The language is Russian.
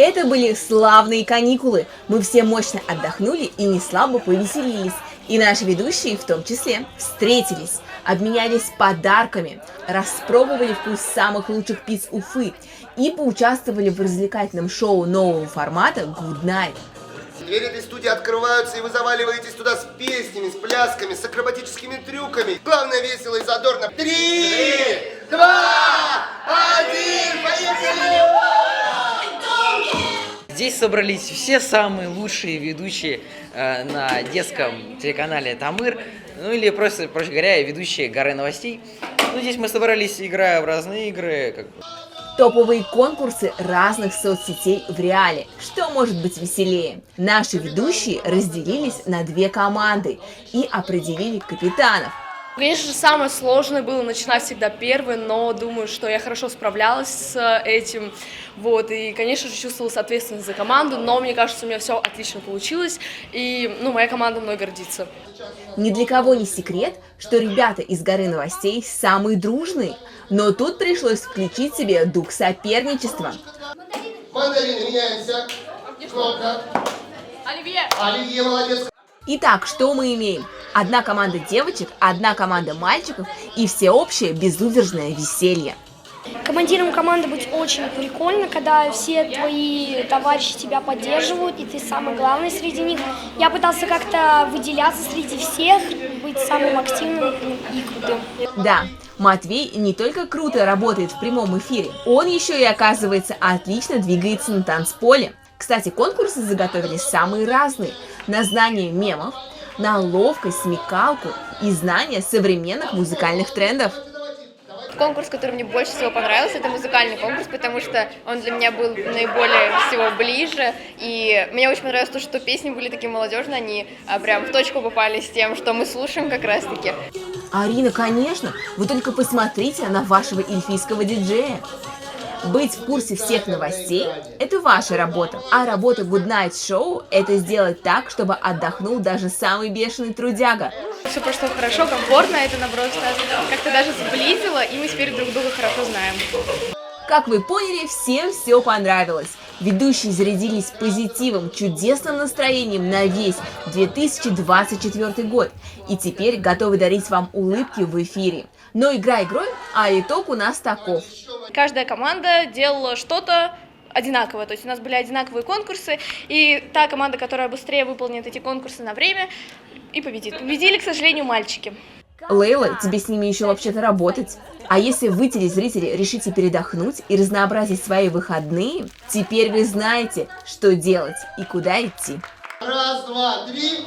Это были славные каникулы. Мы все мощно отдохнули и не слабо повеселились. И наши ведущие в том числе встретились, обменялись подарками, распробовали вкус самых лучших пиц Уфы и поучаствовали в развлекательном шоу нового формата Good Night. Двери этой студии открываются, и вы заваливаетесь туда с песнями, с плясками, с акробатическими трюками. Главное, весело и задорно. 3, 2, 1, поехали! Здесь собрались все самые лучшие ведущие на детском телеканале «Тамыр», ну или просто, проще говоря, ведущие «Горы новостей». Ну, здесь мы собрались, играя в разные игры. Топовые конкурсы разных соцсетей в реале. Что может быть веселее? Наши ведущие разделились на две команды и определили капитанов. Конечно же, самое сложное было начинать всегда первой, но думаю, что я хорошо справлялась с этим. Вот, и, конечно же, чувствовала ответственность за команду, но мне кажется, у меня все отлично получилось, и, моя команда мной гордится. Ни для кого не секрет, что ребята из «Горы новостей» самые дружные, но тут пришлось включить себе дух соперничества. Мандарины, меняемся. Кнопка. Оливье, молодец. Итак, что мы имеем? Одна команда девочек, одна команда мальчиков и всеобщее безудержное веселье. Командиром команды быть очень прикольно, когда все твои товарищи тебя поддерживают, и ты самый главный среди них. Я пытался как-то выделяться среди всех, быть самым активным и крутым. Да, Матвей не только круто работает в прямом эфире, он еще и, оказывается, отлично двигается на танцполе. Кстати, конкурсы заготовили самые разные: на знание мемов, на ловкость, смекалку и знание современных музыкальных трендов. Конкурс, который мне больше всего понравился, это музыкальный конкурс, потому что он для меня был наиболее всего ближе, и мне очень понравилось то, что песни были такие молодежные, они прям в точку попали с тем, что мы слушаем как раз-таки. Арина, конечно, вы только посмотрите на вашего эльфийского диджея. Быть в курсе всех новостей – это ваша работа, а работа Good Night Show – это сделать так, чтобы отдохнул даже самый бешеный трудяга. Все прошло хорошо, комфортно, это нас просто как-то даже сблизило, и мы теперь друг друга хорошо знаем. Как вы поняли, всем все понравилось. Ведущие зарядились позитивом, чудесным настроением на весь 2024 год. И теперь готовы дарить вам улыбки в эфире. Но игра игрой, а итог у нас таков. Каждая команда делала что-то одинаковое, то есть у нас были одинаковые конкурсы, и та команда, которая быстрее выполнит эти конкурсы на время, и победит. Победили, к сожалению, мальчики. Лейла, тебе с ними еще вообще-то работать. А если вы, телезрители, решите передохнуть и разнообразить свои выходные, теперь вы знаете, что делать и куда идти. Раз, два, три.